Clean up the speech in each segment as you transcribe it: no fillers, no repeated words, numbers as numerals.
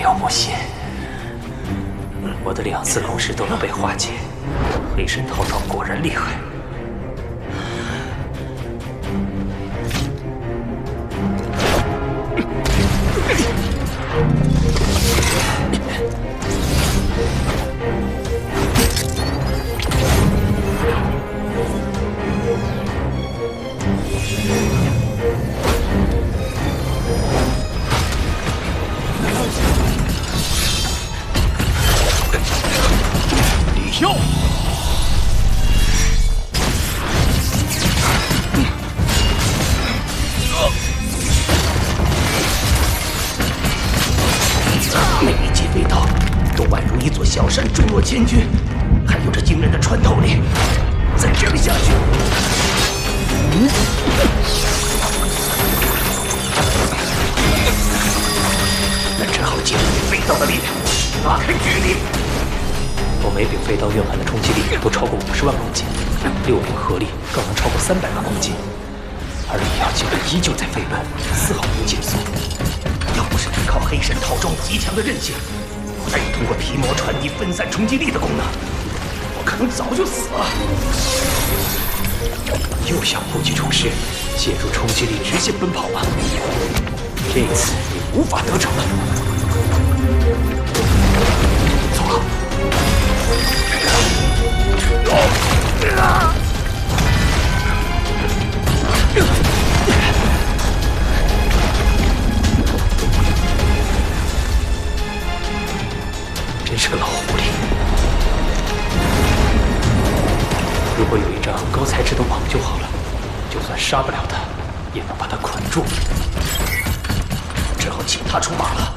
了不起，我的2次攻势都能被化解，黑神套装果然厉害。李啸。 每一击飞刀都宛如一座小山坠落千钧，还有着惊人的穿透力。再这样下去，那只好借助飞刀的力量拉开距离。我每柄飞刀蕴含的冲击力都超过50万公斤，6柄合力更能超过300万公斤。而李耀竟然依旧在飞奔，丝毫不减速。 要不是依靠黑神套装极强的韧性，再通过皮膜传递分散冲击力的功能，我可能早就死了。又想故技重施，借助冲击力直线奔跑吗？这次你无法得逞了。走了。真是个老狐狸！如果有一张高材质的网就好了，就算杀不了他，也能把他捆住。只好请他出马了。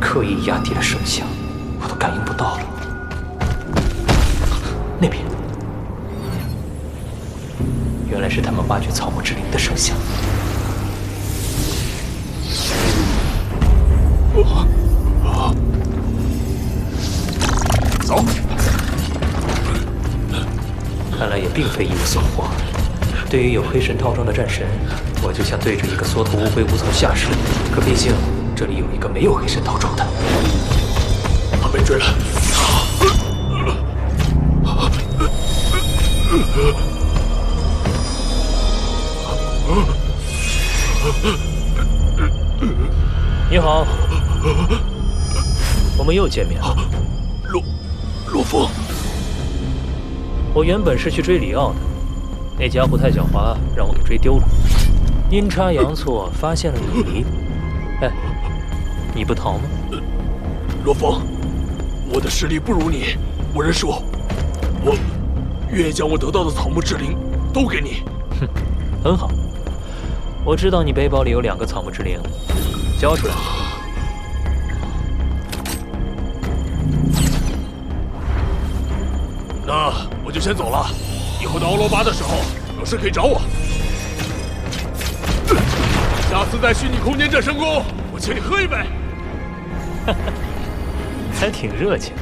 刻意压低了声响，我都感应不到了。那边，原来是他们挖掘草木之灵的声响。走。看来也并非一无所获。对于有黑神套装的战神，我就像对着一个缩头乌龟无从下手。可毕竟。 这里有一个没有黑神套装的，他被追了。你好，我们又见面了。罗峰，我原本是去追里奥的，那家伙太狡猾，让我给追丢了。阴差阳错发现了你。哎。 你不逃吗？罗峰，我的实力不如你，我认输。我愿意将我得到的草木之灵都给你。哼，很好。我知道你背包里有2个草木之灵，交出来。那我就先走了。以后到欧罗巴的时候，有事可以找我。下次在虚拟空间战神宫，我请你喝一杯。 还挺热情。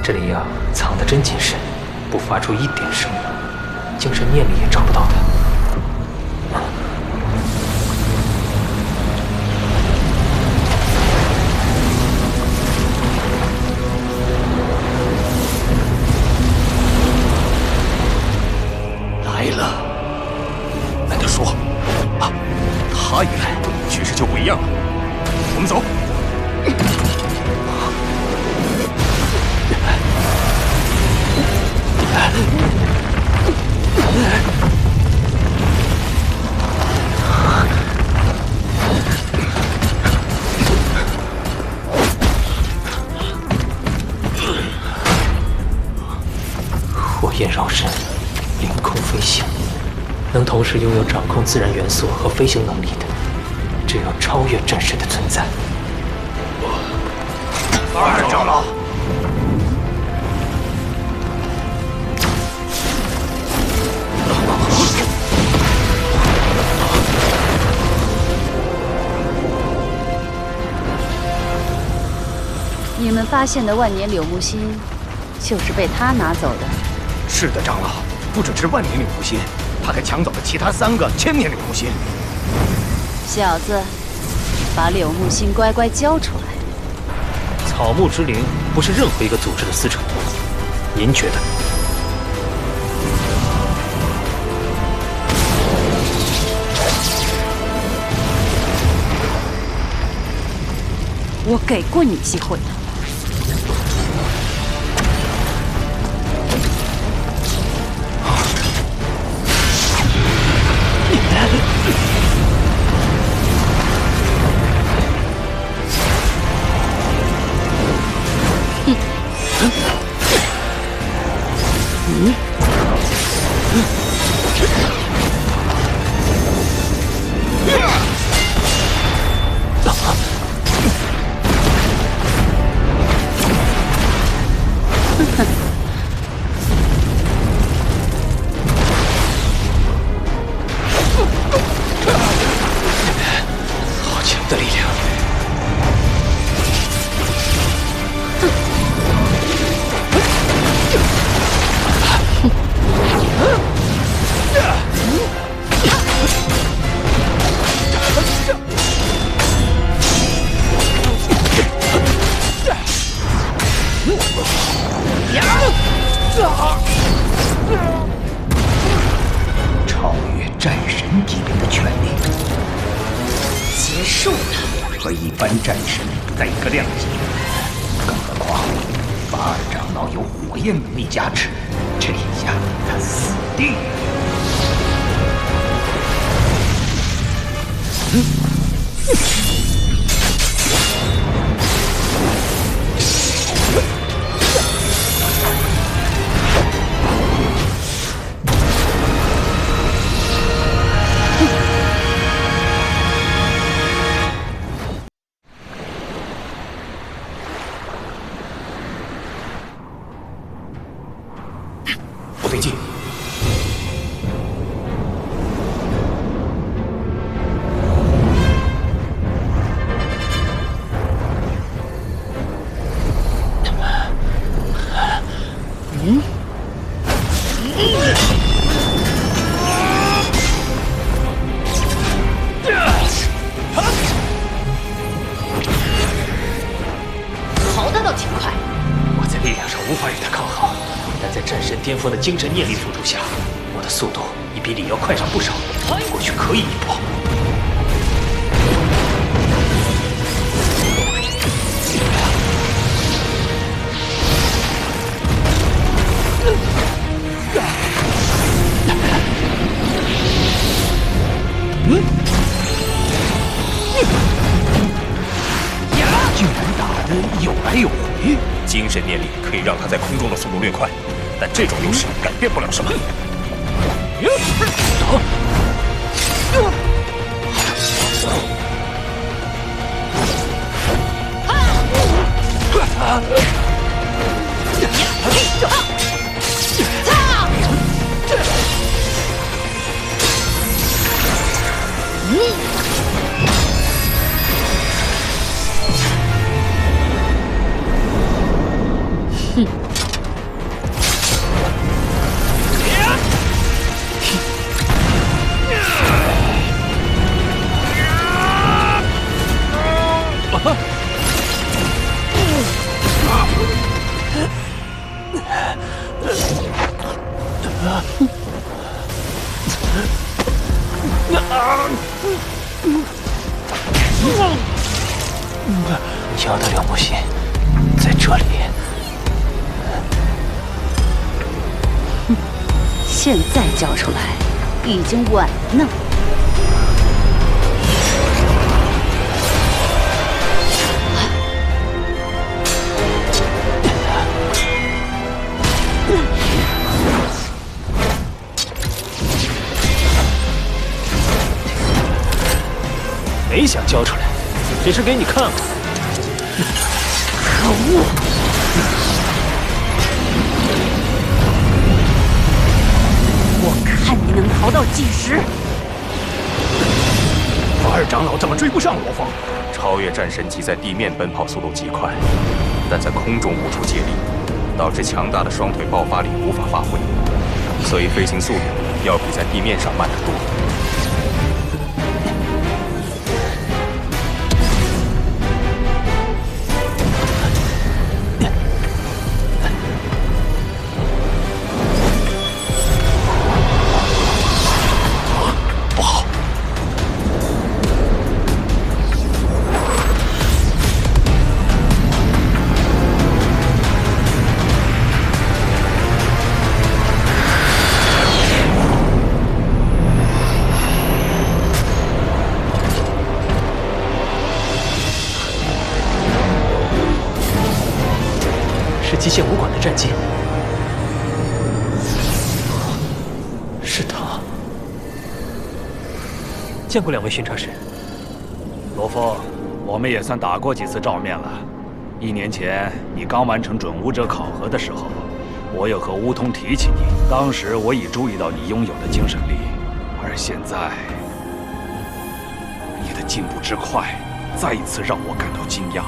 这里呀，藏得真谨慎，不发出一点声音，精神念力也找不到他。来了。 他一来，局势就不一样了。我们走。火焰绕身，凌空飞行。 能同时拥有掌控自然元素和飞行能力的，只有超越战神的存在。二长老，发现的万年柳木心，就是被他拿走的。是的，长老，不只是万年柳木心，他还抢走了其他3个千年柳木心。小子，把柳木心乖乖交出来。草木之灵不是任何一个组织的私宠，您觉得？我给过你机会。好强的力量！超越战神级别的权力，结束了。和一般战神不在一个量级。更何况，法尔长老有火焰能力加持，这下他死定了。不对劲！好大倒挺快。我在力量上无法与他抗衡，但在战神巅峰的精神念力辅助下，我的速度已比李瑶快上不少。或许可以一搏。竟然打得有来有回。精神念力可以让他在空中的速度略快，但这种优势改变不了什么。瑶的柳木心在这里。现在交出来，已经晚了呢。没想交出来，只是给你看看。可恶！我看你能逃到几时？法尔长老怎么追不上罗峰？超越战神级在地面奔跑速度极快，但在空中无处借力，导致强大的双腿爆发力无法发挥，所以飞行速度要比在地面上慢得多。不好！是极限武馆的战机，是他。见过两位巡查使。罗峰，我们也算打过几次照面了。1年前你刚完成准武者考核的时候，我有和乌通提起你，当时我已注意到你拥有的精神力，而现在你的进步之快，再一次让我感到惊讶。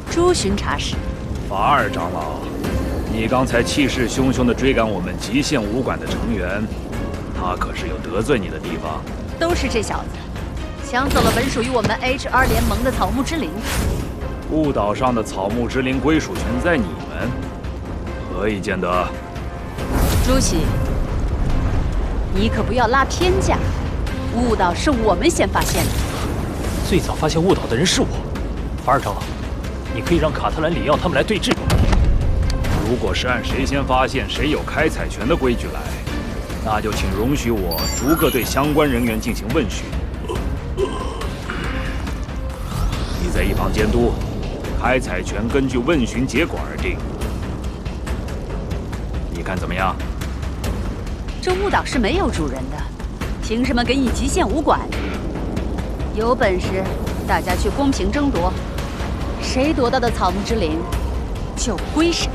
朱巡查使，法尔长老，你刚才气势汹汹地追赶我们极限武馆的成员，他可是有得罪你的地方？都是这小子，抢走了本属于我们 HR 联盟的草木之灵。雾岛上的草木之灵归属权在你们，何以见得？朱熹，你可不要拉偏架。雾岛是我们先发现的，最早发现雾岛的人是我。法尔长老，你可以让卡特兰里奥他们来对峙。如果是按谁先发现谁有开采权的规矩来，那就请容许我逐个对相关人员进行问询。你在一旁监督，开采权根据问询结果而定。你看怎么样？这雾岛是没有主人的，凭什么给你极限武馆？有本事大家去公平争夺，谁夺到的草木之灵就归谁。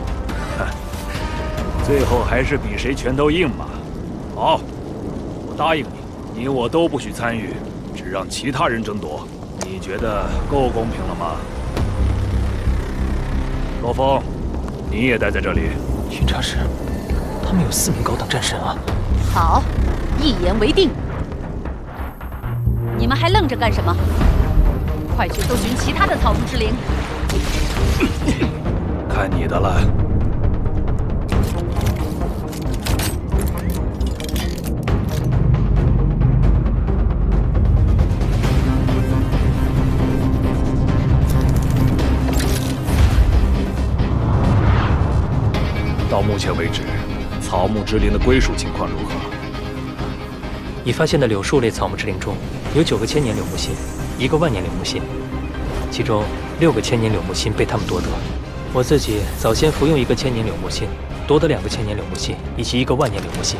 最后还是比谁拳头硬嘛。好，我答应你，你我都不许参与，只让其他人争夺。你觉得够公平了吗？罗峰，你也待在这里。巡查使，他们有4名高等战神啊！好，一言为定。你们还愣着干什么？快去搜寻其他的草木之灵。看你的了。到目前为止，草木之灵的归属情况如何？已发现的柳树类草木之灵中，有9个千年柳木心，1个万年柳木心，其中6个千年柳木心被他们夺得。我自己早先服用1个千年柳木心，夺得2个千年柳木心以及1个万年柳木心。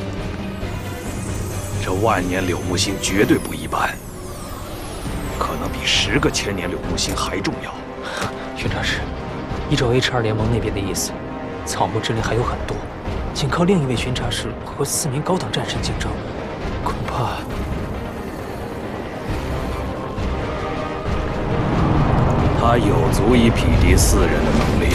这万年柳木心绝对不一般，可能比10个千年柳木心还重要。巡查使，依照 HR 联盟那边的意思，草木之灵还有很多，仅靠另一位巡查使和4名高等战神竞争，恐怕……他有足以匹敌4人的能力。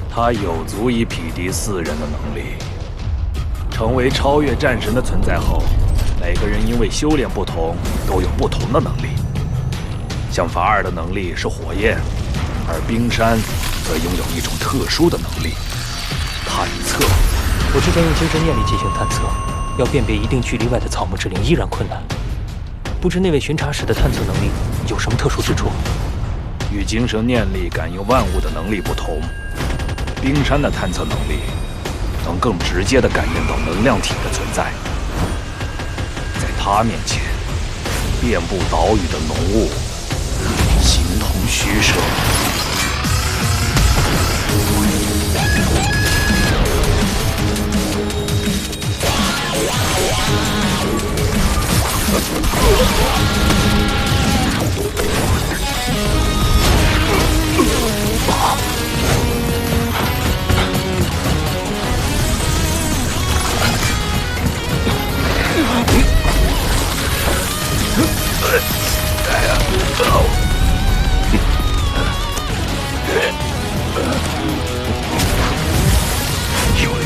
他有足以匹敌4人的能力。成为超越战神的存在后，每个人因为修炼不同，都有不同的能力。像法尔的能力是火焰，而冰山则拥有一种特殊的能力——探测。我之前用精神念力进行探测，要辨别一定距离外的草木之灵依然困难。不知那位巡查使的探测能力有什么特殊之处？与精神念力感应万物的能力不同，冰山的探测能力能更直接地感应到能量体的存在。在他面前，遍布岛屿的浓雾形同虚设。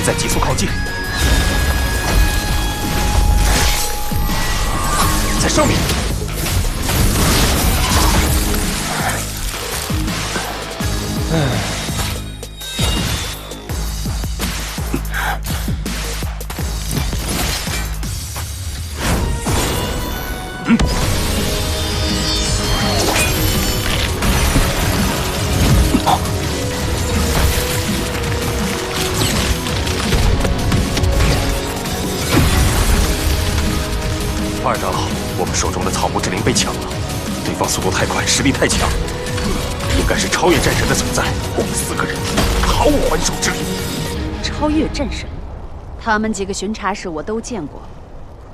在急速靠近，在上面。二长老，我们手中的草木之灵被抢了，对方速度太快，实力太强，应该是超越战神的存在。我们4个人毫无还手之力。超越战神，他们几个巡查使我都见过，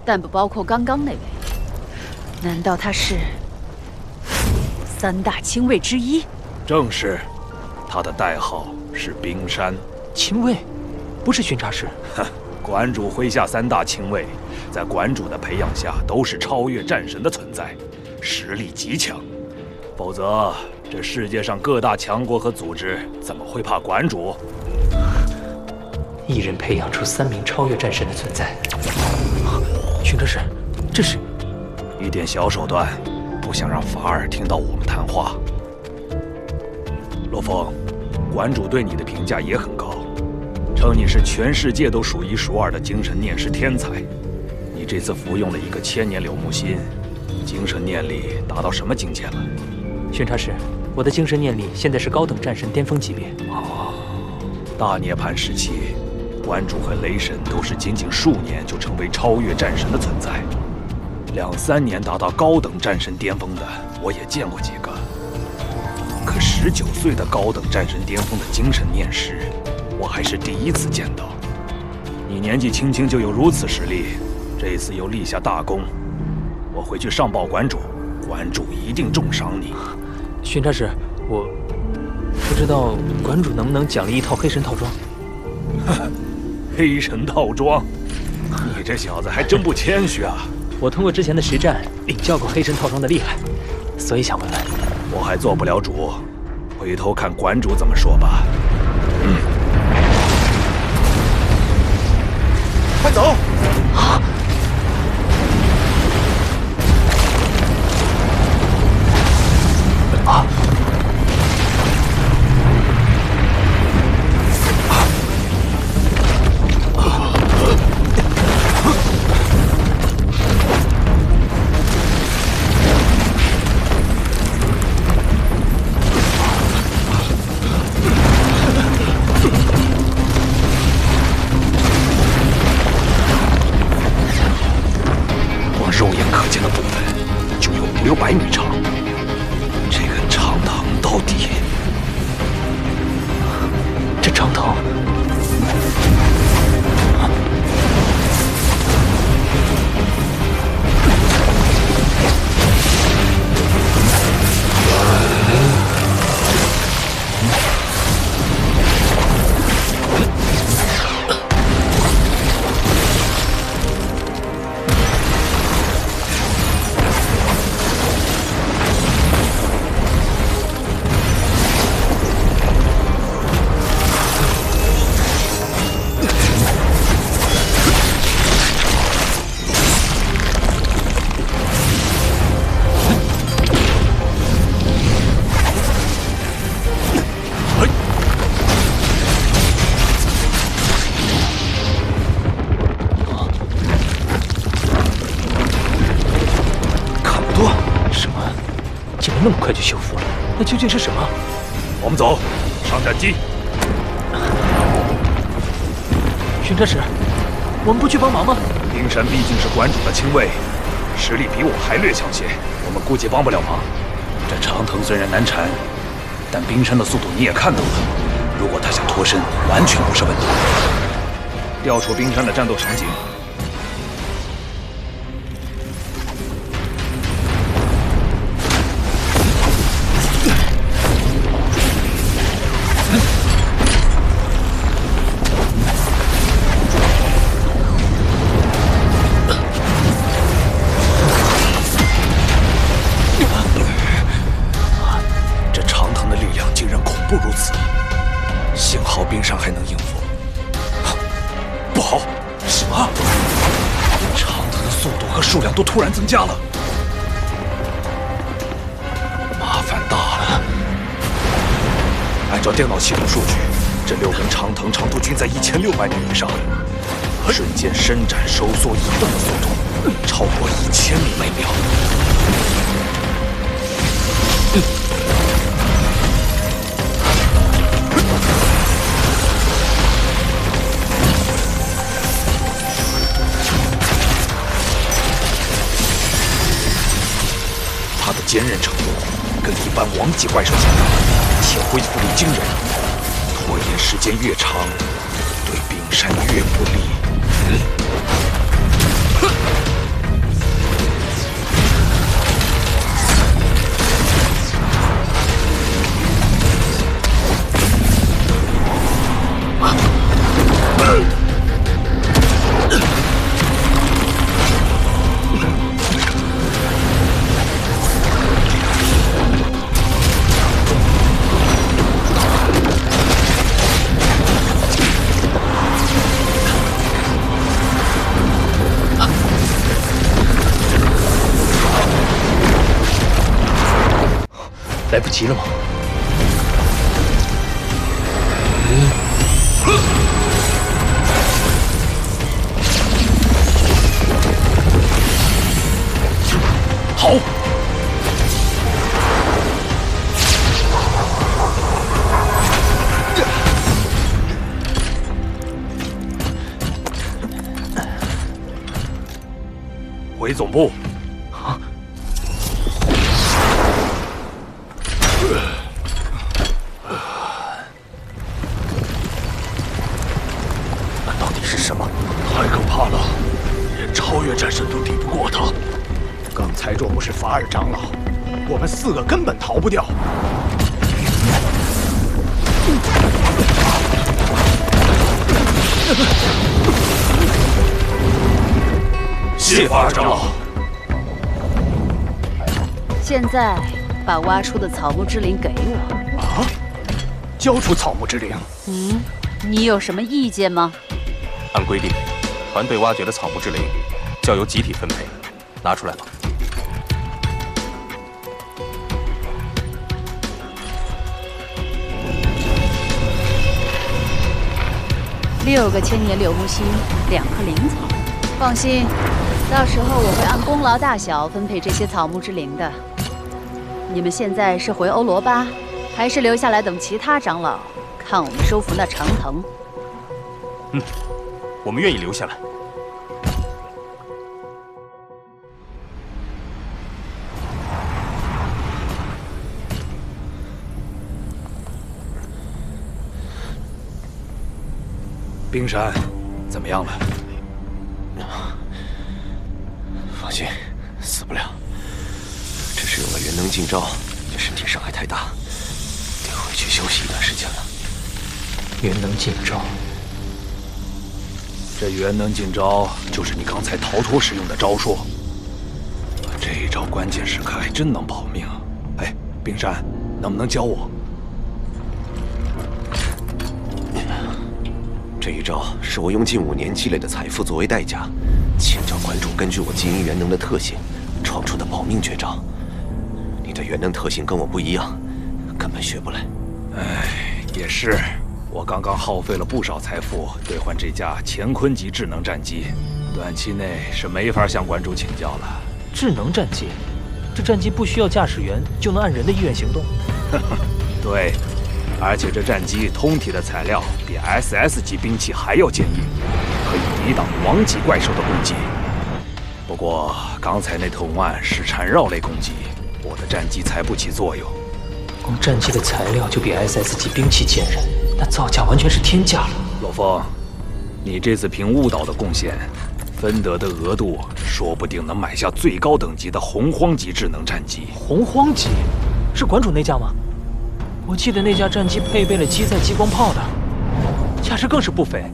但不包括刚刚那位。难道他是3大亲卫之一？正是，他的代号是冰山。亲卫，不是巡查使。哼，馆主麾下3大亲卫，在馆主的培养下，都是超越战神的存在，实力极强。否则，这世界上各大强国和组织怎么会怕馆主？一人培养出3名超越战神的存在。巡查使，这是一点小手段，不想让法尔听到我们谈话。罗峰，馆主对你的评价也很高，称你是全世界都数1数2的精神念师天才。你这次服用了一个1000年柳木心，精神念力达到什么境界了？巡查使，我的精神念力现在是高等战神巅峰级别。大涅槃时期，馆主和雷神都是仅仅数年就成为超越战神的存在，2、3年达到高等战神巅峰的，我也见过几个。可19岁的高等战神巅峰的精神念师，我还是第一次见到。你年纪轻轻就有如此实力，这次又立下大功，我回去上报馆主，馆主一定重赏你。巡查使，我不知道馆主能不能奖励一套黑神套装。黑神套装，你这小子还真不谦虚啊！我通过之前的实战领教过黑神套装的厉害，所以想问问。我还做不了主，回头看馆主怎么说吧。快走！肉眼可见的部分就有500、600米长，这根长藤到底……这长藤，那么快就修复了，那究竟是什么？我们走，上战机。巡查使，我们不去帮忙吗？冰山毕竟是馆主的亲卫，实力比我还略强些，我们估计帮不了忙。这长藤虽然难缠，但冰山的速度你也看到了，如果他想脱身，完全不是问题。调出冰山的战斗场景。数量都突然增加了，麻烦大了。按照电脑系统数据，这6根长藤长途均在1600米以上，瞬间伸展、收缩、移动的速度超过1000米每秒。它的坚韧程度跟一般王级怪兽相当，且恢复力惊人。拖延时间越长，对冰山越不利。来不及了吗？好。回总部。太可怕了，连超越战神都抵不过他。刚才若不是法尔长老，我们4个根本逃不掉。谢法尔长老。现在把挖出的草木之灵给我。啊！交出草木之灵。你有什么意见吗？按规定，团队挖掘的草木之灵交由集体分配，拿出来吧。6个千年柳木心，2颗灵草。放心，到时候我会按功劳大小分配这些草木之灵的。你们现在是回欧罗巴，还是留下来等其他长老看我们收服那长藤？我们愿意留下来。冰山怎么样了？放心，死不了。只是用了元能禁招，对身体伤害太大，得回去休息一段时间了。元能禁招。这元能禁招就是你刚才逃脱时用的招数。这一招关键时刻还真能保命。哎，冰山，能不能教我？这一招是我用近5年积累的财富作为代价，请教馆主根据我基因元能的特性创出的保命绝招。你的元能特性跟我不一样，根本学不来。哎，也是。我刚刚耗费了不少财富兑换这架乾坤级智能战机，短期内是没法向馆主请教了。智能战机，这战机不需要驾驶员就能按人的意愿行动。对，而且这战机通体的材料比 SS 级兵器还要坚硬，可以抵挡王级怪兽的攻击。不过刚才那藤蔓是缠绕类攻击，我的战机才不起作用。光战机的材料就比 SS 级兵器坚韧，那造价完全是天价了。罗峰，你这次凭误导的贡献，分得的额度说不定能买下最高等级的洪荒级智能战机。洪荒级是馆主那架吗？我记得那架战机配备了机载激光炮的，价值更是不菲。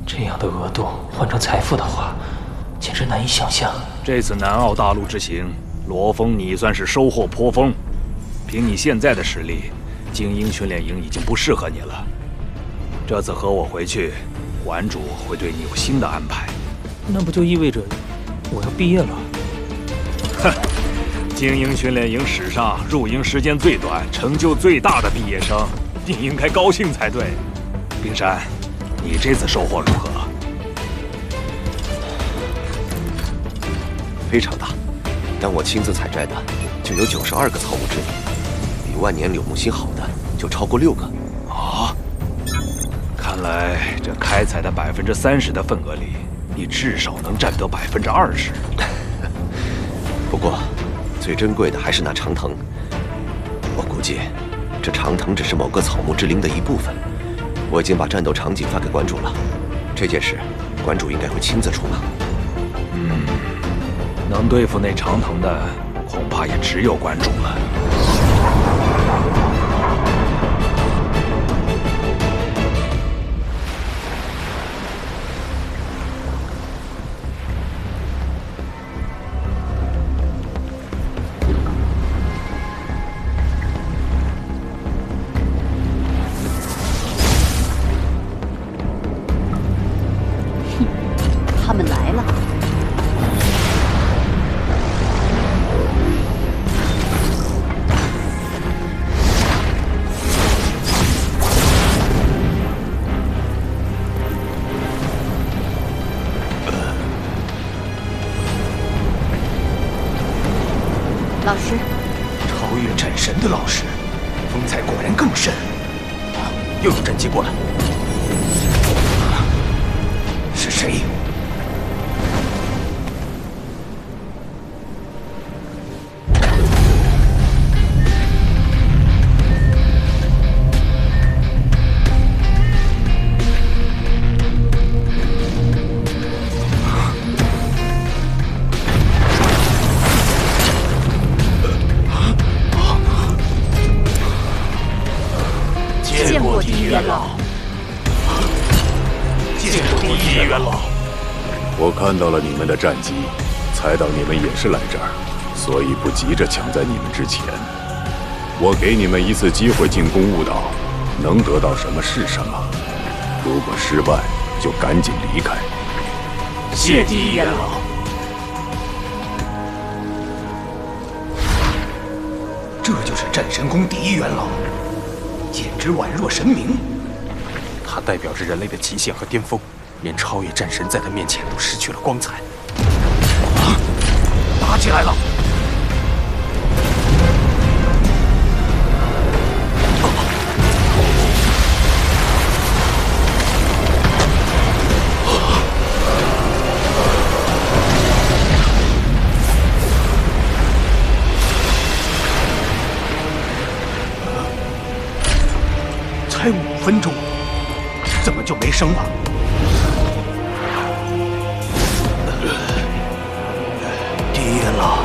这样的额度换成财富的话，简直难以想象。这次南澳大陆之行，罗峰你算是收获颇丰。凭你现在的实力，精英训练营已经不适合你了。这次和我回去，馆主会对你有新的安排。那不就意味着我要毕业了？精英训练营史上入营时间最短、成就最大的毕业生，你应该高兴才对。冰山，你这次收获如何？非常大，但我亲自采摘的就有92个草木之灵，比万年柳木心好的就超过6个。啊！看来这开采的30%的份额里，你至少能占得20%。不过，最珍贵的还是那长藤。我估计，这长藤只是某个草木之灵的一部分。我已经把战斗场景发给馆主了，这件事，馆主应该会亲自出马。能对付那长藤的，恐怕也只有馆主了。他们来了。老师，超越战神的老师，风采果然更甚。又有战机过来，是谁？见过第一元老。见过第一元老。我看到了你们的战机，猜到你们也是来这儿，所以不急着抢在你们之前。我给你们一次机会进攻雾岛，能得到什么是什么。如果失败，就赶紧离开。谢第一元老。这就是战神宫第一元老，简直宛若神明。他代表着人类的极限和巅峰，连超越战神在他面前都失去了光彩。打起来了！才5分钟，怎么就没声了？第一元老，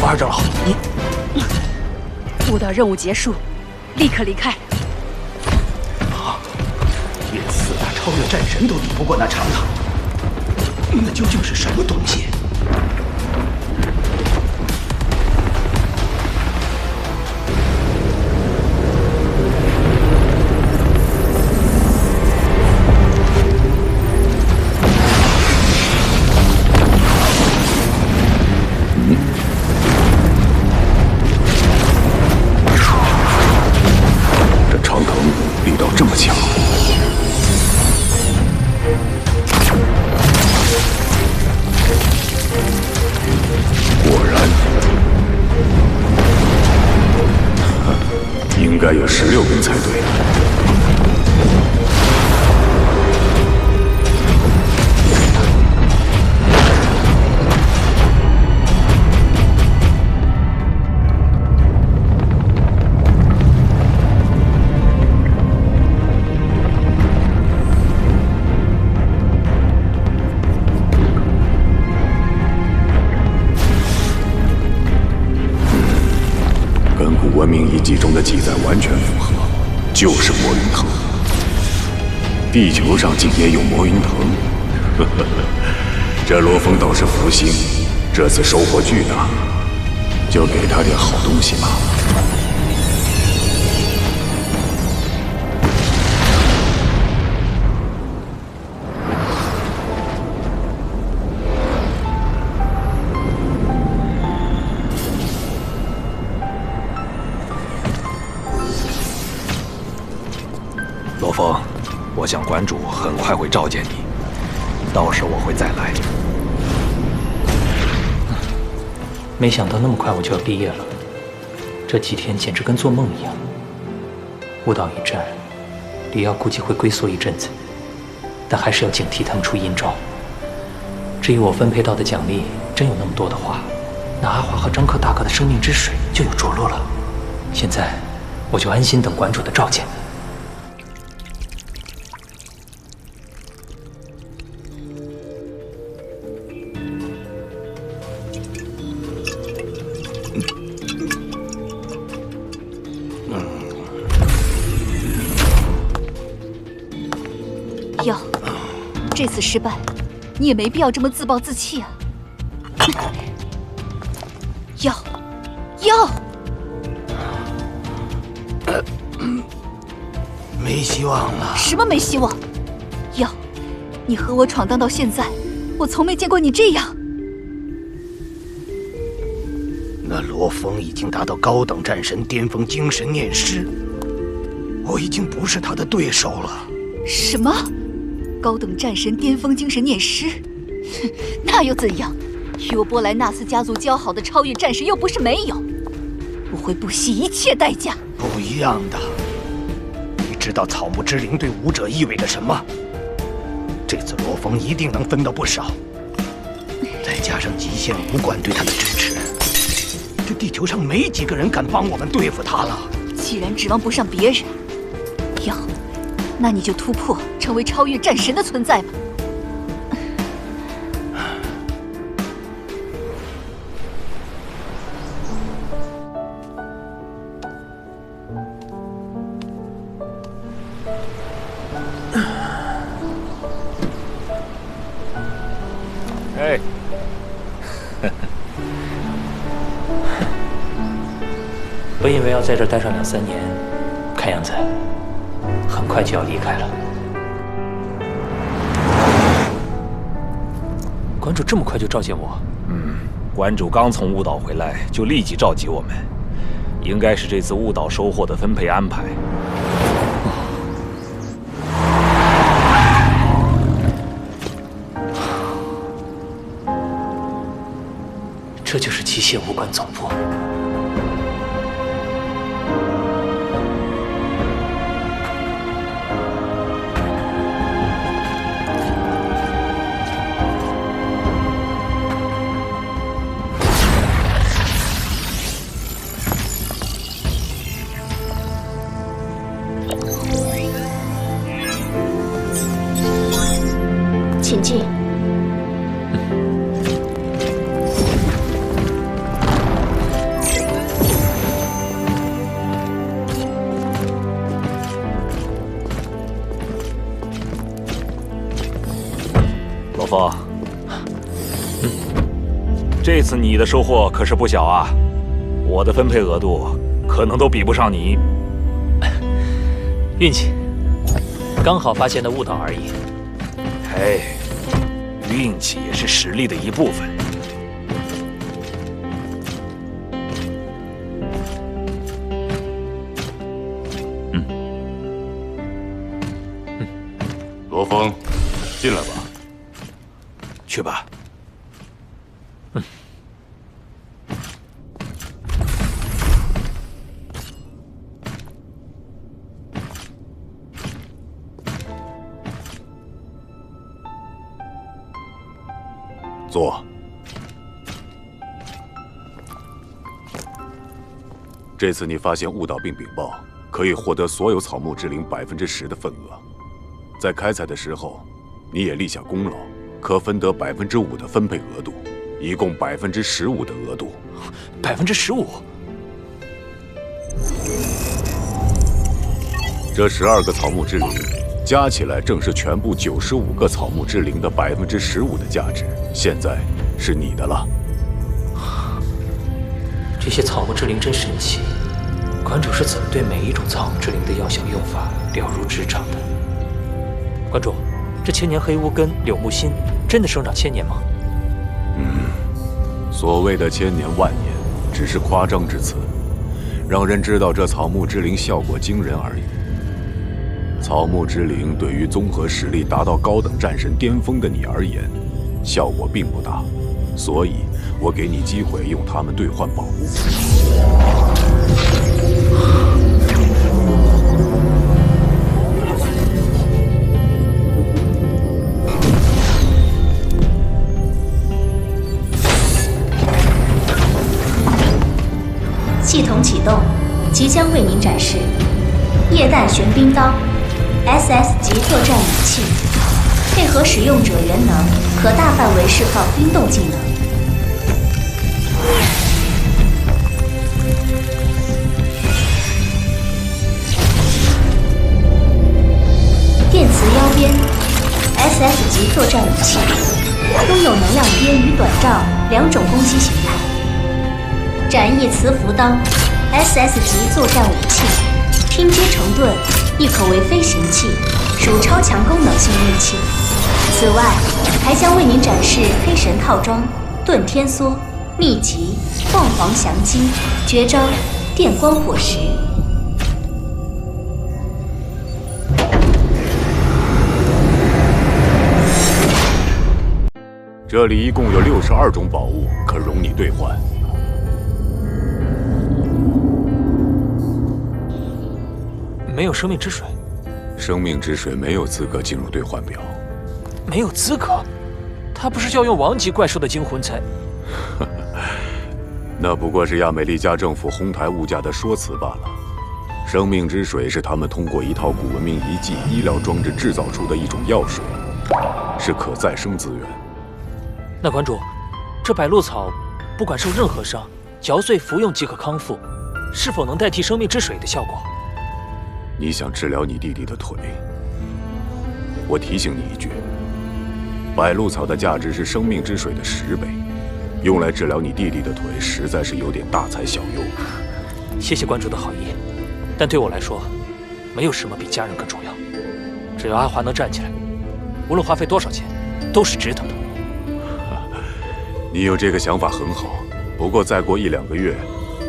二长老，你悟道任务结束，立刻离开。连4大超越战神都抵不过那长藤，那究竟是什么东西？这么强，果然，应该有16根才对。文明遗迹中的记载完全符合，就是魔云藤。地球上竟也有魔云藤，呵呵呵，这罗峰倒是福星，这次收获巨大，就给他点好东西吧。峰，我想馆主很快会召见你，到时我会再来。没想到那么快我就要毕业了，这几天简直跟做梦一样。悟道一战，李耀估计会龟缩一阵子，但还是要警惕他们出阴招。至于我分配到的奖励，真有那么多的话，那阿华和张克大哥的生命之水就有着落了。现在，我就安心等馆主的召见。耀，这次失败，你也没必要这么自暴自弃啊！耀，耀，没希望了。什么没希望？耀，你和我闯荡到现在，我从没见过你这样。那罗峰已经达到高等战神巅峰精神念师，我已经不是他的对手了。什么？高等战神巅峰精神念师？哼，那又怎样？与我波莱纳斯家族交好的超越战士又不是没有，我会不惜一切代价。不一样的，你知道草木之灵对武者意味着什么？这次罗峰一定能分到不少，再加上极限武馆对他的支持，这地球上没几个人敢帮我们对付他了。既然指望不上别人，要，那你就突破，成为超越战神的存在吧。哎，本以为要在这儿待上2、3年，看样子很快就要离开了。馆主这么快就召见我？馆主刚从雾岛回来，就立即召集我们，应该是这次雾岛收获的分配安排。这就是极限武馆总部。请进。罗峰，这次你的收获可是不小啊！我的分配额度可能都比不上你。运气，刚好发现了雾岛而已。嘿，运气也是实力的一部分。罗峰，进来吧。去吧。坐。这次你发现雾岛并禀报，可以获得所有草木之灵10%的份额。在开采的时候，你也立下功劳，可分得5%的分配额度，一共15%的额度。15%？这12个草木之灵加起来正是全部95个草木之灵的15%的价值，现在是你的了。这些草木之灵真神奇，馆主是怎么对每一种草木之灵的药效用法了如指掌的？馆主，这千年黑乌根、柳木心真的生长1000年吗？所谓的千年万年，只是夸张之词，让人知道这草木之灵效果惊人而已。草木之灵对于综合实力达到高等战神巅峰的你而言，效果并不大，所以我给你机会用它们兑换宝物。系统启动，即将为您展示液氮玄冰刀 SS 级作战武器，配合使用者元能，可大范围释放冰冻技能。电磁腰鞭 SS 级作战武器，拥有能量鞭与短杖两种攻击形态。斩翼磁浮刀 SS 级作战武器，拼接成盾，亦可为飞行器，属超强功能性利器。此外，还将为您展示黑神套装、盾天梭、秘籍、凤凰降机、绝招、电光火石。这里一共有62种宝物可容你兑换。没有生命之水，生命之水没有资格进入兑换表。没有资格？他不是要用王级怪兽的精魂才……那不过是亚美利加政府哄抬物价的说辞罢了。生命之水是他们通过一套古文明遗迹医疗装置制造出的一种药水，是可再生资源。那馆主，这百鹿草不管受任何伤，嚼碎服用即可康复，是否能代替生命之水的效果？你想治疗你弟弟的腿？我提醒你一句，百鹿草的价值是生命之水的10倍，用来治疗你弟弟的腿实在是有点大材小用。谢谢馆主的好意，但对我来说，没有什么比家人更重要。只要阿华能站起来，无论花费多少钱，都是值得的。你有这个想法很好，不过再过1、2个月，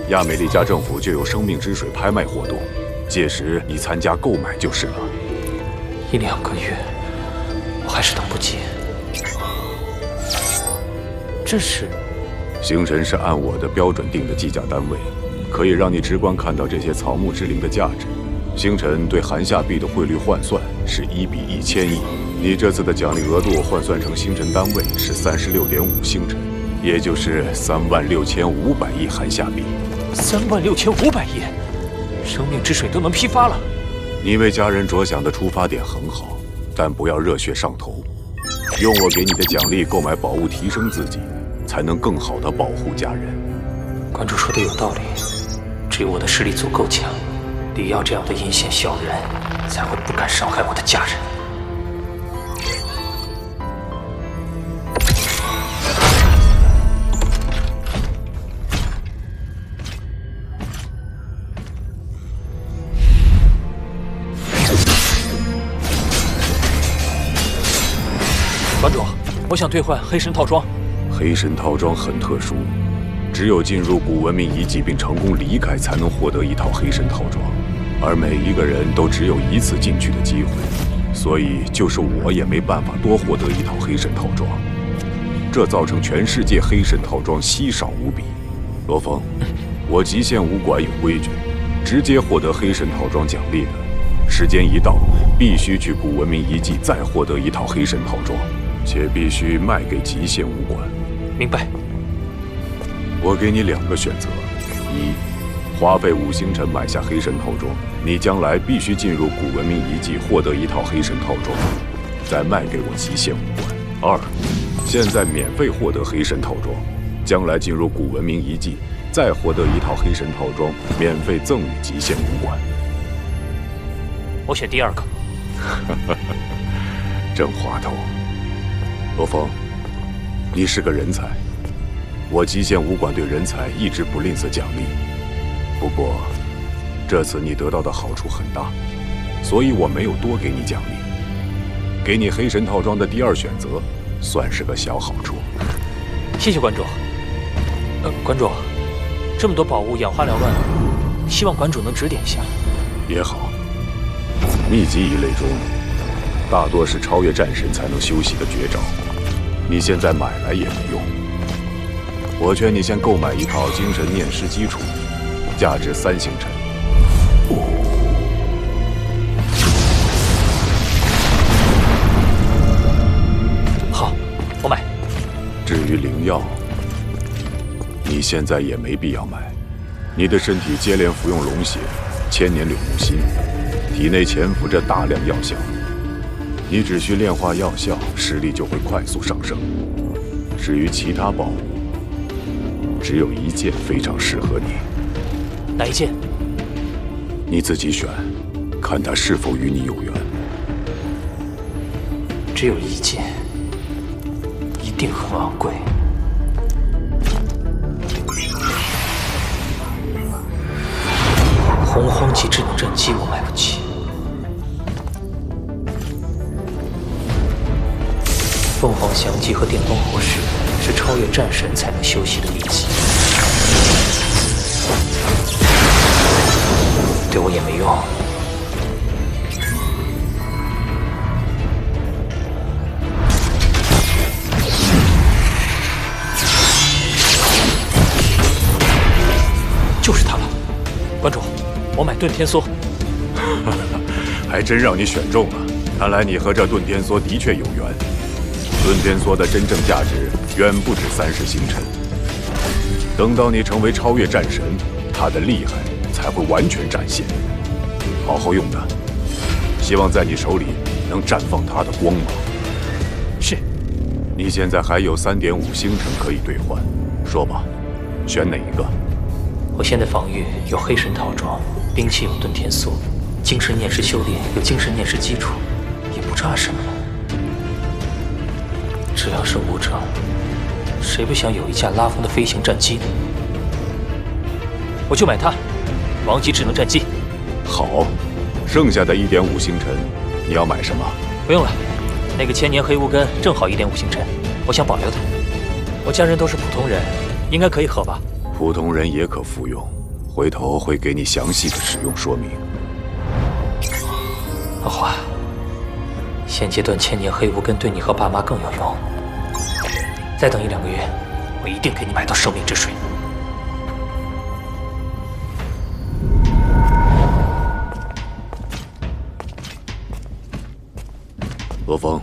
亚美利加政府就有生命之水拍卖活动。届时你参加购买就是了。1、2个月，我还是等不及。这是？星辰是按我的标准定的计价单位，可以让你直观看到这些草木之灵的价值。星辰对寒夏币的汇率换算是1比1000亿，你这次的奖励额度换算成星辰单位是36.5星辰，也就是36500亿寒夏币。36500亿！生命之水都能批发了。你为家人着想的出发点很好，但不要热血上头。用我给你的奖励购买宝物提升自己，才能更好的保护家人。馆主说的有道理，只有我的实力足够强，李耀这样的阴险小人才会不敢伤害我的家人。馆主，我想兑换黑神套装。黑神套装很特殊，只有进入古文明遗迹并成功离开，才能获得一套黑神套装，而每一个人都只有1次进去的机会，所以就是我也没办法多获得一套黑神套装，这造成全世界黑神套装稀少无比。罗峰，我极限武馆有规矩，直接获得黑神套装奖励的，时间一到，必须去古文明遗迹再获得一套黑神套装，且必须卖给极限武馆。明白。我给你2个选择：一，花费5星辰买下黑神套装，你将来必须进入古文明遗迹获得一套黑神套装，再卖给我极限武馆；2，现在免费获得黑神套装，将来进入古文明遗迹再获得一套黑神套装，免费赠与极限武馆。我选第2个。真滑头。罗峰，你是个人才，我极限武馆对人才一直不吝啬奖励。不过，这次你得到的好处很大，所以我没有多给你奖励。给你黑神套装的第2选择，算是个小好处。谢谢馆主。馆主，这么多宝物眼花缭乱，希望馆主能指点一下。也好。秘籍一类中，大多是超越战神才能修习的绝招，你现在买来也没用。我劝你先购买一套精神念师基础，价值3星辰。好，我买。至于灵药，你现在也没必要买。你的身体接连服用龙血、千年柳木心，体内潜伏着大量药效。你只需炼化药效，实力就会快速上升。至于其他宝物，只有一件非常适合你。哪一件？你自己选，看它是否与你有缘。只有一件，一定很昂贵。洪荒级智能战机我买不起。凤凰翔机和电光火石是超越战神才能修习的秘籍，对我也没用。就是它了，关主，我买遁天梭。还真让你选中了，看来你和这遁天梭的确有缘。遁天梭的真正价值远不止30星辰。等到你成为超越战神，它的厉害才会完全展现。好好用它，希望在你手里能绽放它的光芒。是。你现在还有3.5星辰可以兑换，说吧，选哪一个？我现在防御有黑神套装，兵器有遁天梭，精神念师修炼有精神念师基础，也不差什么了。只要是武者，谁不想有一架拉风的飞行战机呢？我就买它，王级智能战机。好，剩下的1.5星辰，你要买什么？不用了，那个千年黑乌根正好1.5星辰，我想保留它。我家人都是普通人，应该可以合吧？普通人也可服用，回头会给你详细的使用说明。老华，现阶段千年黑乌根对你和爸妈更有用。再等1-2个月，我一定给你买到生命之水。罗峰，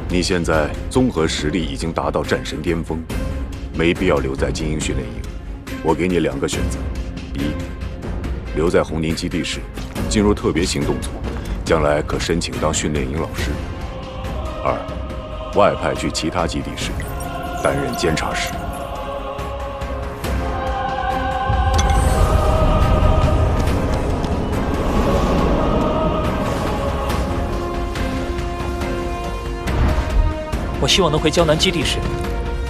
你现在综合实力已经达到战神巅峰，没必要留在精英训练营。我给你2个选择：一，留在红宁基地室，进入特别行动组，将来可申请当训练营老师；二，外派去其他基地室，担任监察使。我希望能回江南基地室，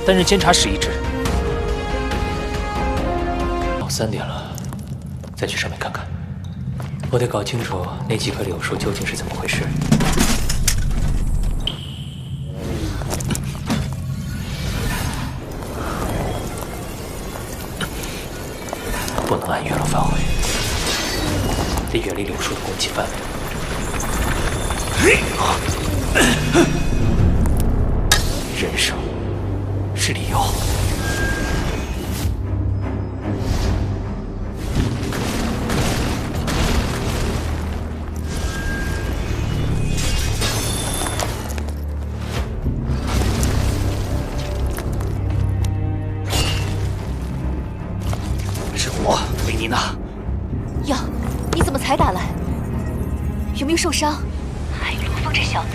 担任监察使一职。到3点了，再去上面看看。我得搞清楚那几棵柳树究竟是怎么回事。不能按月落返回，得远离柳树的攻击范围。人生是理由。是我，维妮娜。哟，你怎么才打来？有没有受伤？还有罗峰这小子。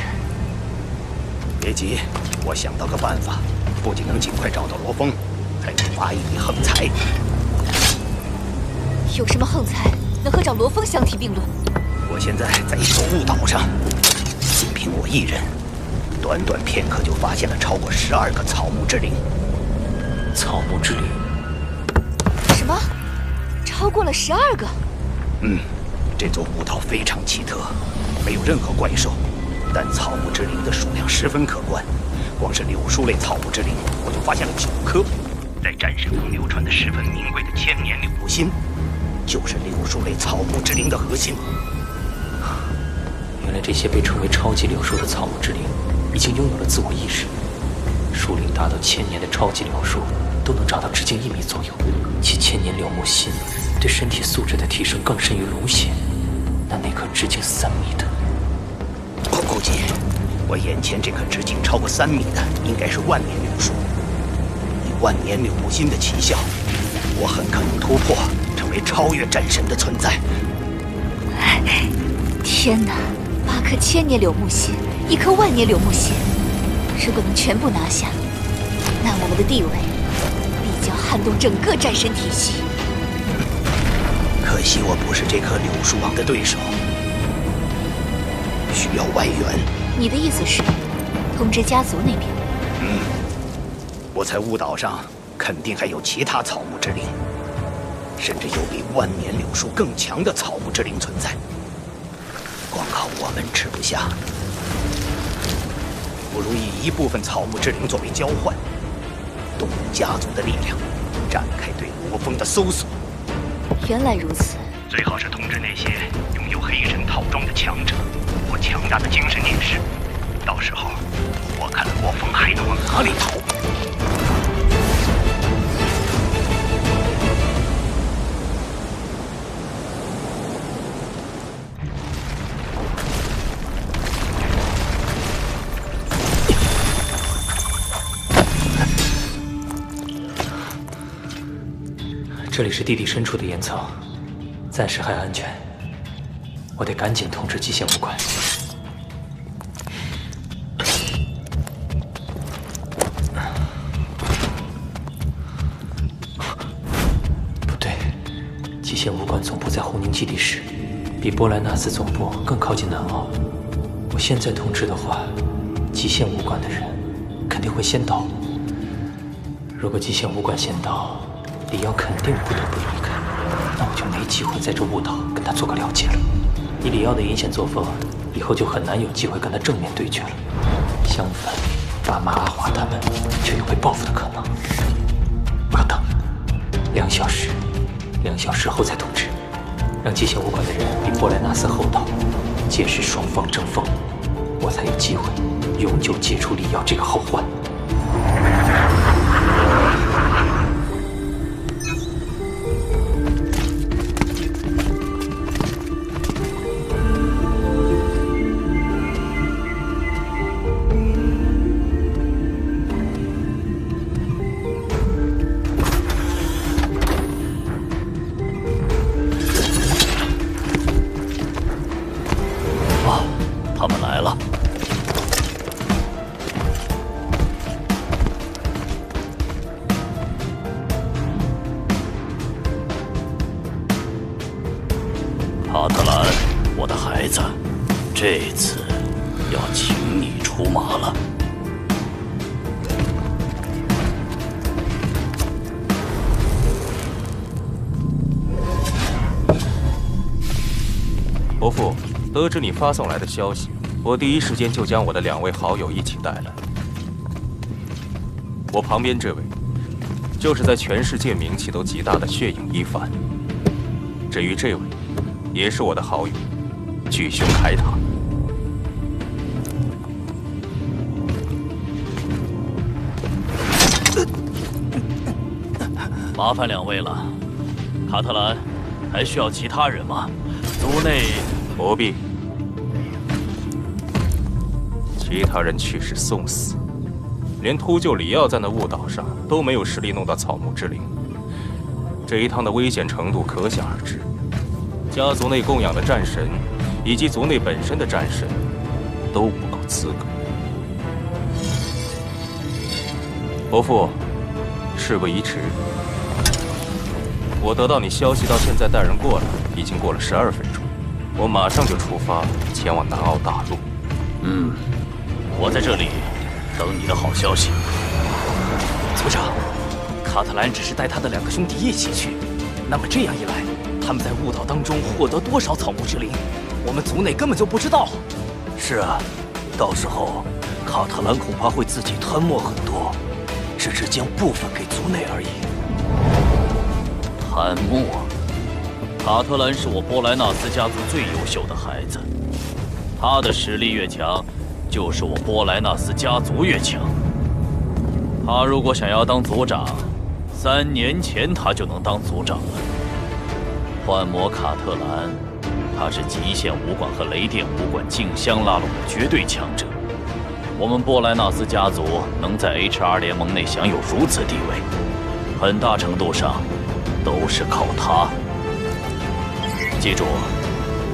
别急，我想到个办法，不仅能尽快找到罗峰，还能发一笔横财。有什么横财能和找罗峰相提并论？我现在在一座雾岛上，仅凭我一人，短短片刻就发现了超过12个草木之灵。草木之灵？什么？超过了12个？这座雾岛非常奇特，没有任何怪兽，但草木之灵的数量十分可观。光是柳树类草木之灵，我就发现了9颗，在战神宫流传的十分名贵的千年柳木心，就是柳树类草木之灵的核心。原来这些被称为超级柳树的草木之灵，已经拥有了自我意识。树龄达到1000年的超级柳树，都能长到直径1米左右，其千年柳木心对身体素质的提升更甚于龙血。那颗直径3米的，我估计，我眼前这棵直径超过3米的，应该是万年柳树。以万年柳木心的奇效，我很可能突破，成为超越战神的存在。天哪！8颗千年柳木心，1颗万年柳木心，如果能全部拿下，那我们的地位必将撼动整个战神体系。可惜我不是这棵柳树王的对手，需要外援。你的意思是，通知家族那边？我猜雾岛上肯定还有其他草木之灵，甚至有比万年柳树更强的草木之灵存在。光靠我们吃不下，不如以一部分草木之灵作为交换，动用家族的力量，展开对罗峰的搜索。原来如此，最好是通知那些拥有黑神套装的强者或强大的精神念师，到时候我看罗峰还能往哪里逃。这里是地底深处的岩层，暂时还安全。我得赶紧通知极限武馆。不对，极限武馆总部在红宁基地市，比波莱纳斯总部更靠近南澳。我现在通知的话，极限武馆的人肯定会先到。如果极限武馆先到，李耀肯定不得不离开，那我就没机会在这雾岛跟他做个了结了。以李耀的阴险作风，以后就很难有机会跟他正面对决了。相反，爸妈阿华他们却有被报复的可能。我要等2小时，2小时后再通知，让极限武馆的人比波莱纳斯后到，届时双方争锋，我才有机会永久解除李耀这个后患。他们来了。卡特兰，我的孩子，这次要请你出马了。伯父，得知你发送来的消息，我第一时间就将我的2位好友一起带来。我旁边这位，就是在全世界名气都极大的血影一番。至于这位，也是我的好友，巨凶凯塔。麻烦2位了，卡特兰，还需要其他人吗？族内不必。其他人去是送死，连秃鹫里奥在那雾岛上都没有实力弄到草木之灵，这一趟的危险程度可想而知。家族内供养的战神，以及族内本身的战神，都不够资格。伯父，事不宜迟，我得到你消息，到现在带人过来，已经过了12分钟。我马上就出发，前往南澳大陆。我在这里等你的好消息。族长，卡特兰只是带他的2个兄弟一起去，那么这样一来，他们在雾岛当中获得多少草木之灵，我们族内根本就不知道。是啊，到时候卡特兰恐怕会自己吞没很多，只是将部分给族内而已。贪墨，卡特兰是我波莱纳斯家族最优秀的孩子，他的实力越强，就是我波莱纳斯家族越强。他如果想要当族长，3年前他就能当族长了。幻魔卡特兰，他是极限武馆和雷电武馆竞相拉拢的绝对强者。我们波莱纳斯家族能在 HR 联盟内享有如此地位，很大程度上都是靠他。记住，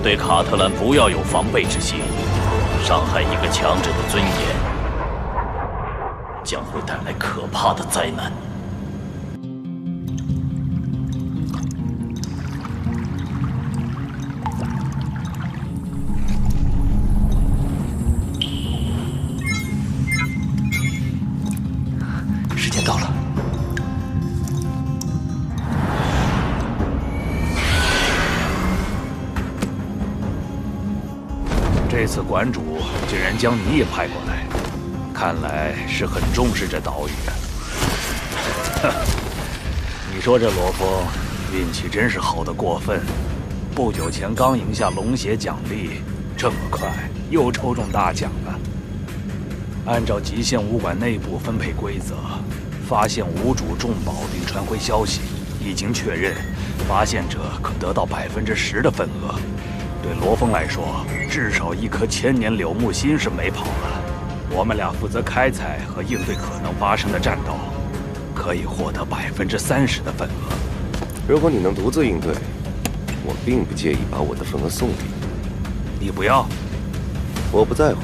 对卡特兰不要有防备之心，伤害一个强者的尊严，将会带来可怕的灾难。时间到了。这次馆主竟然将你也派过来，看来是很重视这岛屿。你说这罗峰运气真是好得过分，不久前刚赢下龙血奖励，这么快又抽中大奖了。按照极限武馆内部分配规则，发现无主重宝并传回消息，一经确认，发现者可得到10%的份额。对罗峰来说，至少一颗千年柳木心是没跑了。我们俩负责开采和应对可能发生的战斗，可以获得30%的份额。如果你能独自应对，我并不介意把我的份额送给你。你不要？我不在乎。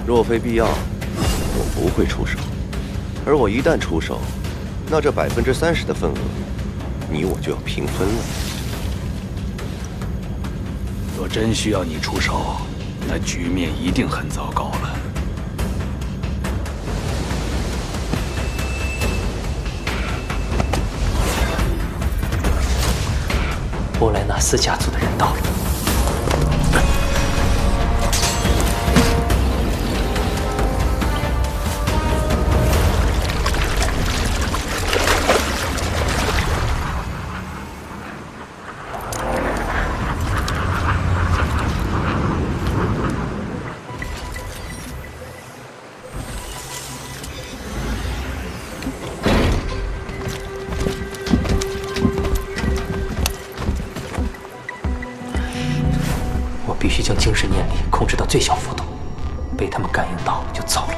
若非必要，我不会出手。而我一旦出手，那这30%的份额，你我就要平分了。若真需要你出手，那局面一定很糟糕了。波莱纳斯家族的人到了。必须将精神念力控制到最小幅度，被他们感应到就糟了。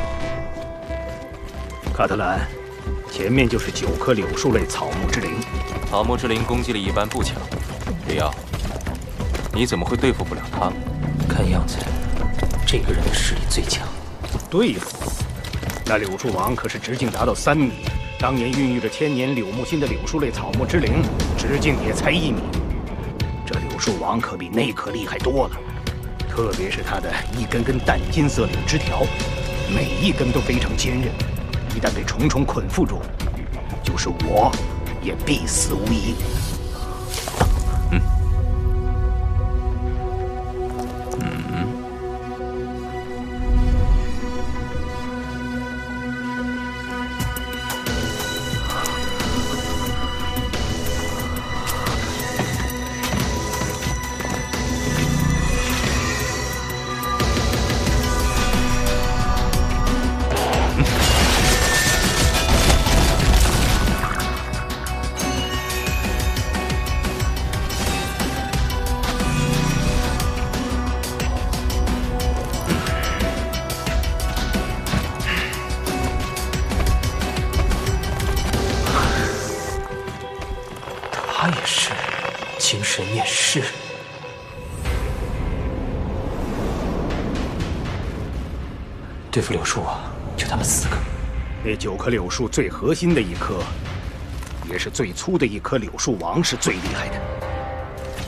卡特兰，前面就是9棵柳树类草木之灵。草木之灵攻击力一般不强，里奥，你怎么会对付不了他？看样子，这个人的实力最强。对付？那柳树王可是直径达到3米，当年孕育着千年柳木心的柳树类草木之灵，直径也才1米。这柳树王可比那棵厉害多了。特别是它的一根根淡金色柳枝条，每一根都非常坚韧，一旦被重重捆缚住，就是我也必死无疑。他也是精神面试。对付柳树啊，就他们4个。那9棵柳树最核心的一棵，也是最粗的一棵柳树王是最厉害的，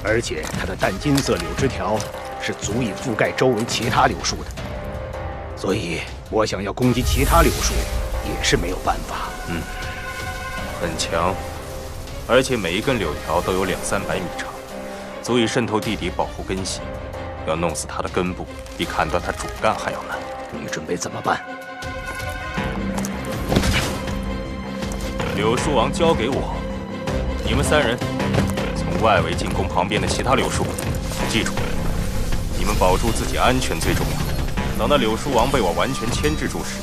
而且它的淡金色柳枝条是足以覆盖周围其他柳树的，所以我想要攻击其他柳树也是没有办法。很强。而且每一根柳条都有200-300米长，足以渗透地底保护根系。要弄死它的根部，比砍断它主干还要难。你准备怎么办？柳树王交给我，你们3人从外围进攻旁边的其他柳树。记住，你们保住自己安全最重要。等那柳树王被我完全牵制住时，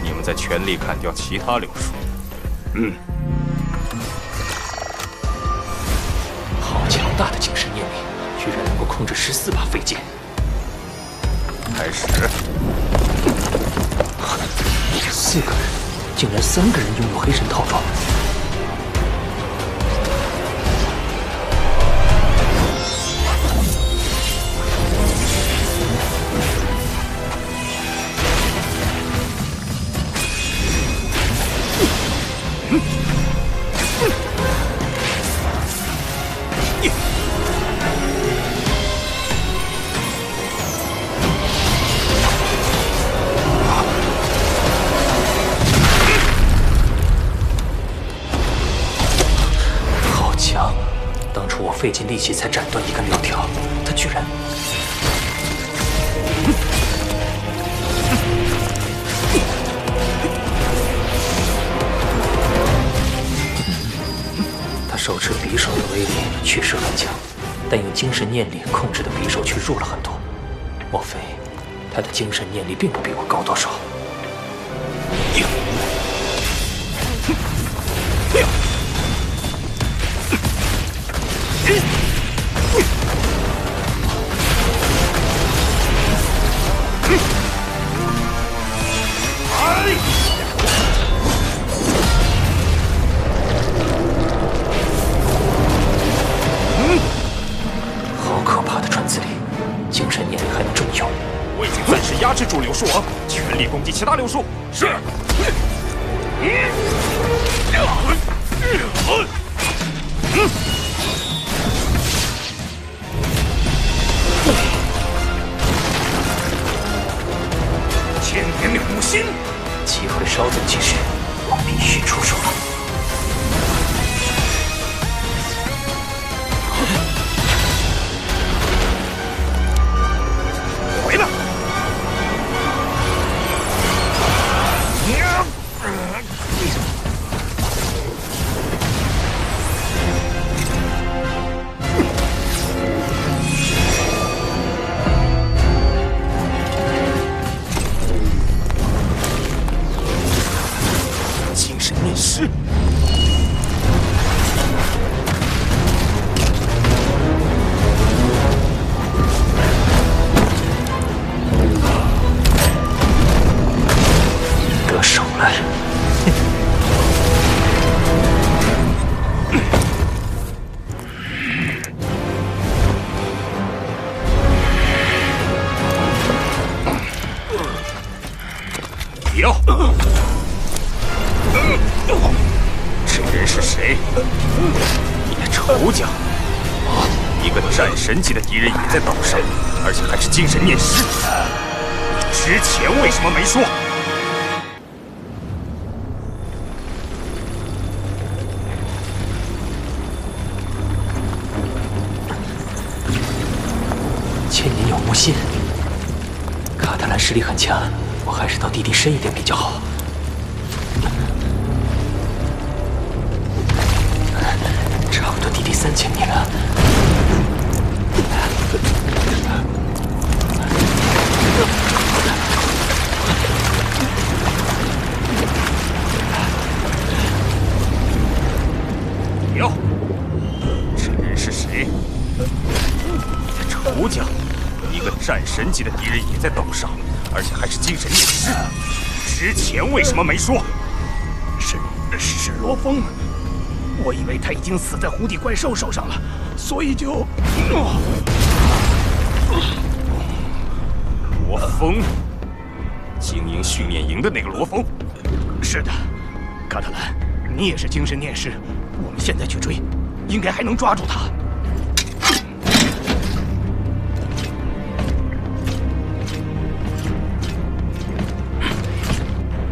你们再全力砍掉其他柳树。好强大的精神念力，居然能够控制14把飞剑。开始。4个人，竟然3个人拥有黑神套装。费尽力气才斩断一根柳条，他居然……他手持匕首的威力确实很强，但用精神念力控制的匕首却弱了很多。莫非他的精神念力并不比我高多少？好可怕的传字力，精神念力还能这么用？我已经暂时压制住柳树王，全力攻击其他柳树。是。千年柳木心，机会稍纵即逝，我必须出手了。回来！精神念师。得手了。要。这人是谁？你的仇家！一个战神级的敌人也在岛上，而且还是精神念师。你之前为什么没说？千年有木心，卡特兰实力很强，我还是到地底深一点比较好。差不多地底3000米了。哟，这人是谁？你的仇家！一个战神级的敌人也在岛上，而且还是精神念师。之前为什么没说？是罗峰，我以为他已经死在湖底怪兽手上了，所以就……罗峰，精英训练营的那个罗峰。是的，卡特兰，你也是精神念师，我们现在去追，应该还能抓住他。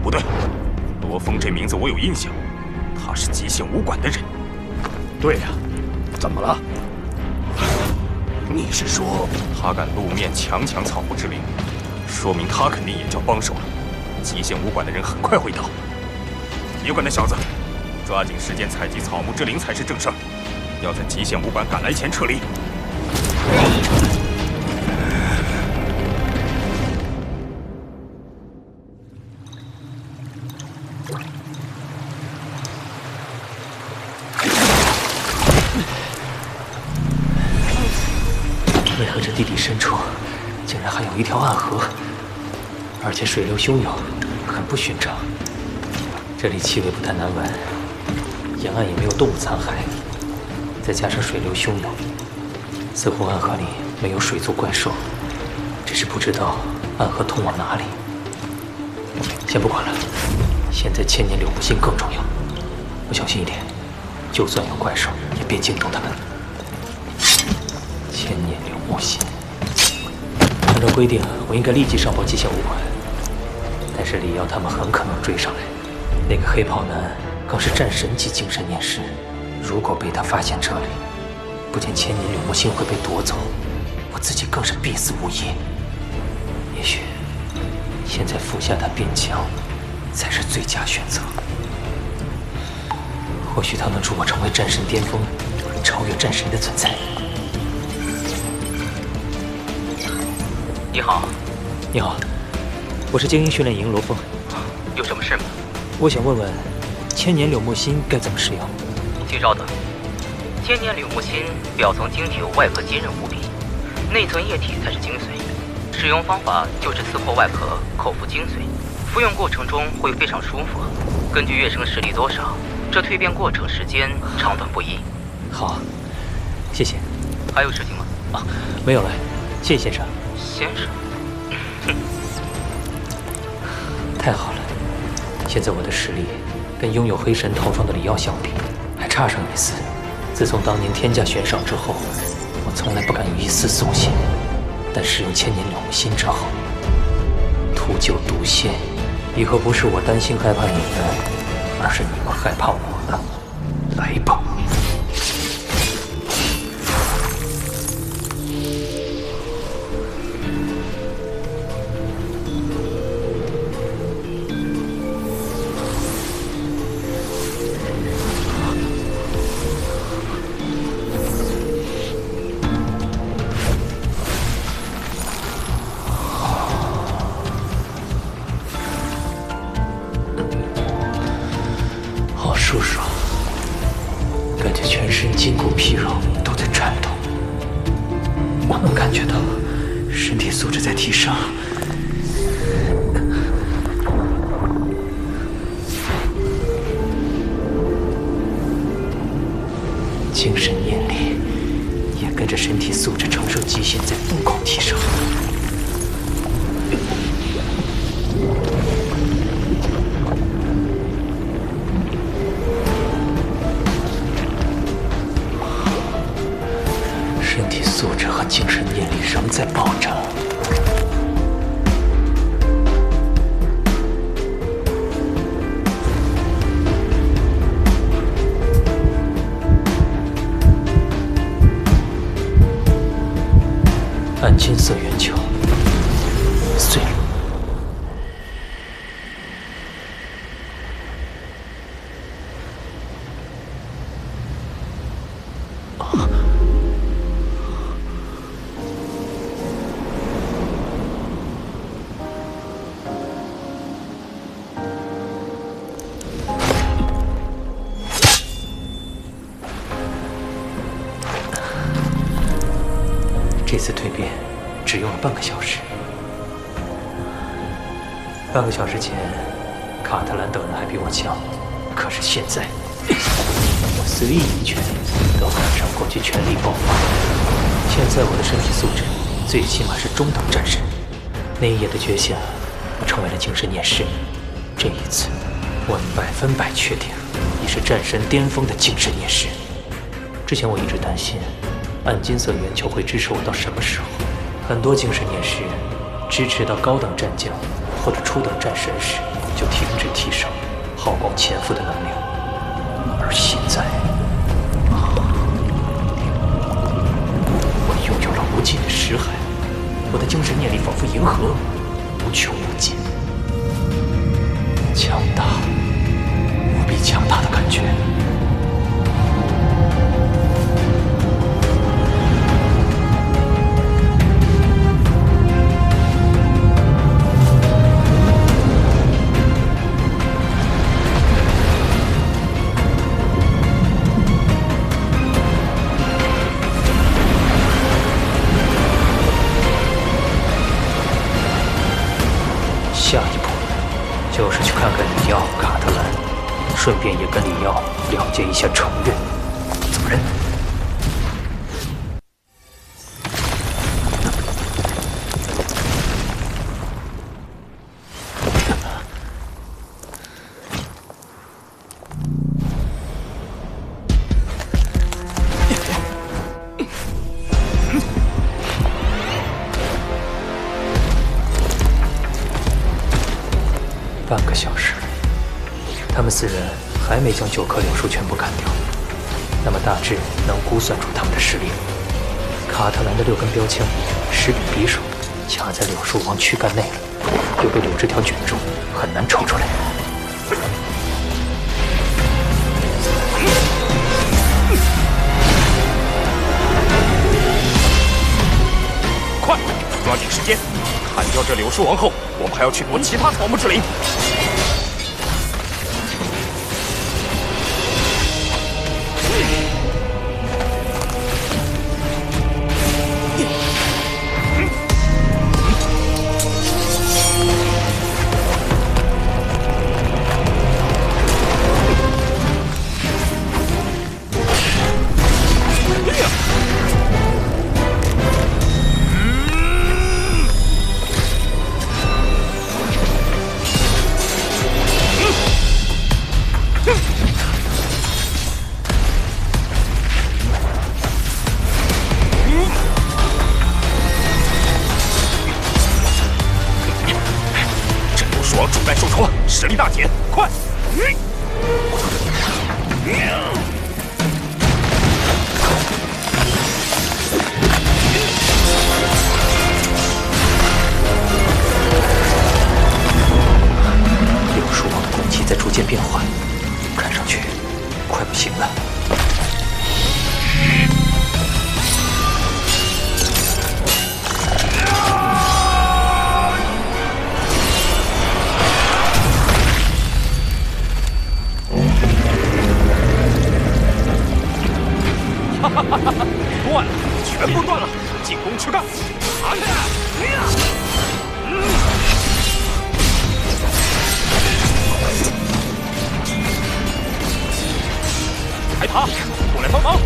不对，罗峰这名字我有印象，他是极限武馆的人。对呀，怎么了？你是说他敢露面强抢草木之灵，说明他肯定也叫帮手了。极限武馆的人很快会到，别管那小子，抓紧时间采集草木之灵才是正事儿。要在极限武馆赶来前撤离。为何这地底深处竟然还有一条暗河，而且水流汹涌，很不寻常。这里气味不太难闻，沿岸也没有动物残骸，再加上水流汹涌，似乎暗河里没有水族怪兽，只是不知道暗河通往哪里。先不管了，现在千年柳木心更重要。我小心一点，就算有怪兽，也别惊动他们。千年柳木心，按照规定，我应该立即上报极限武馆，但是李瑶他们很可能追上来。那个黑袍男更是战神级精神念师，如果被他发现这里，不仅千年柳木心会被夺走，我自己更是必死无疑。也许现在服下他变强，才是最佳选择。或许他能助我成为战神巅峰，超越战神的存在。你好，你好，我是精英训练营罗峰。有什么事吗？我想问问，千年柳木心该怎么使用？请稍等。千年柳木心表层晶体有外壳坚韧无比，内层液体才是精髓。使用方法就是刺破外壳，口服精髓。服用过程中会非常舒服。根据跃升实力多少，这蜕变过程时间长短不一。好，谢谢。还有事情吗？啊，没有了，谢谢先生。先生，太好了，现在我的实力跟拥有黑神套装的李耀相比，还差上一丝。自从当年天价悬赏之后，我从来不敢有一丝松懈。但使用千年柳木心之后，秃鹫毒仙，以后不是我担心害怕你们，而是你们害怕我了。来吧。舒爽，感觉全身筋骨皮肉都在颤动。我能感觉到身体素质在提升。精神念力也跟着身体素质承受极限在疯狂提升。身体素质和精神念力仍在暴涨。暗金色圆球碎了。这次蜕变只用了半个小时。半个小时前，卡特兰等人还比我强，可是现在，我随意一拳都敢冲过去全力爆发。现在我的身体素质最起码是中等战神。那一夜的觉醒，我成为了精神念师。这一次，我100%确定你是战神巅峰的精神念师。之前我一直担心暗金色圆球会支持我到什么时候？很多精神念师支持到高等战将或者初等战神时就停止提升，耗光潜伏的能量。而现在，我拥有了无尽的识海，我的精神念力仿佛银河，无穷无尽，强大，无比强大的感觉。就是去看看李耀、卡特兰，顺便也跟李耀了结一下仇怨。走人。半个小时，他们4人还没将9棵柳树全部砍掉，那么大致能估算出他们的实力。卡特兰的6根标枪实比匕首，卡在柳树王躯干内了，又被柳枝条卷住，很难抽出来。快，抓紧时间，砍掉这柳树王后，我们还要去夺其他草木之灵。实力大减，快！柳树王的攻击在逐渐变缓，看上去快不行了。断了，全部断了！进攻躯干，砍他！海塔，过来帮忙！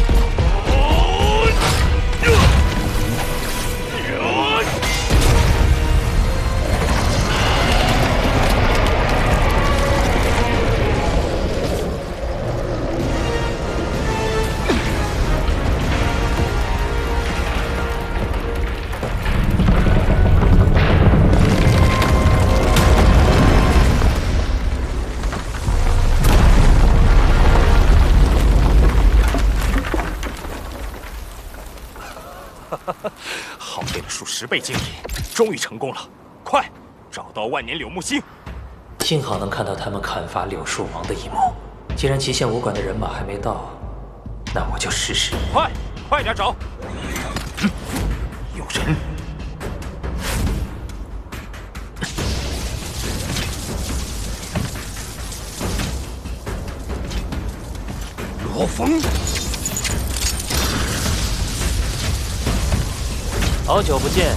耗费了数10倍精力，终于成功了！快，找到万年柳木星！幸好能看到他们砍伐柳树王的一幕。既然极限武馆的人马还没到，那我就试试。快点找！有人！罗峰！好久不见。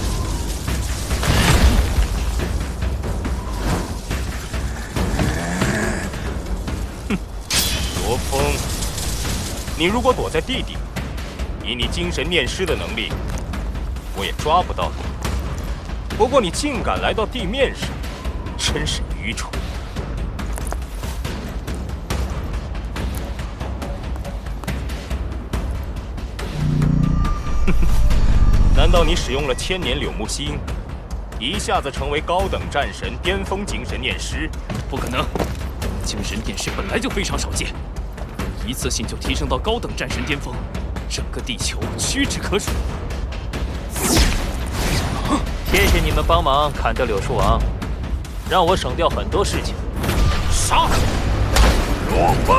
罗峰，你如果躲在地底，以你精神念师的能力，我也抓不到你。不过你竟敢来到地面上，真是愚蠢。难道你使用了千年柳木星，一下子成为高等战神巅峰精神念师？不可能，精神念师本来就非常少见，一次性就提升到高等战神巅峰，整个地球屈指可数。谢谢你们帮忙砍掉柳树王，让我省掉很多事情。杀！罗峰！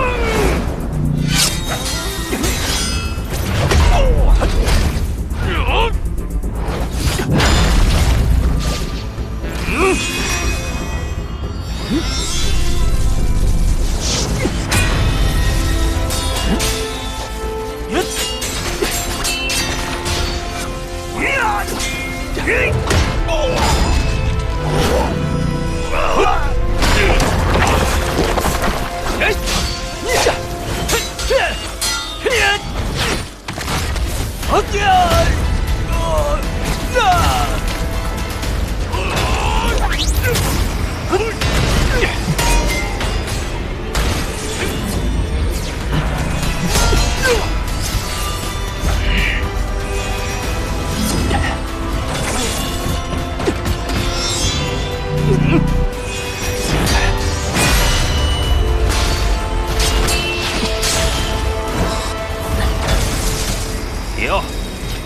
迪奥，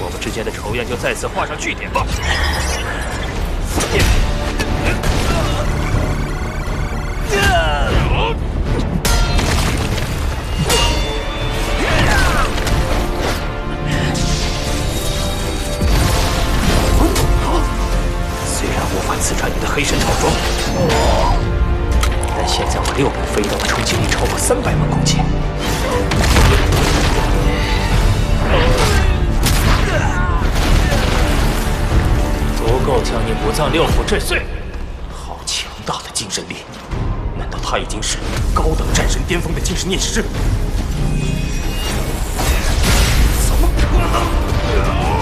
我们之间的仇怨就再次画上句点吧。虽然无法刺穿你的黑神套装，但现在我6步飞刀的冲击力超过300万公斤。足够将你5脏6腑震碎。好强大的精神力！难道他已经是高等战神巅峰的精神念师？怎么可能？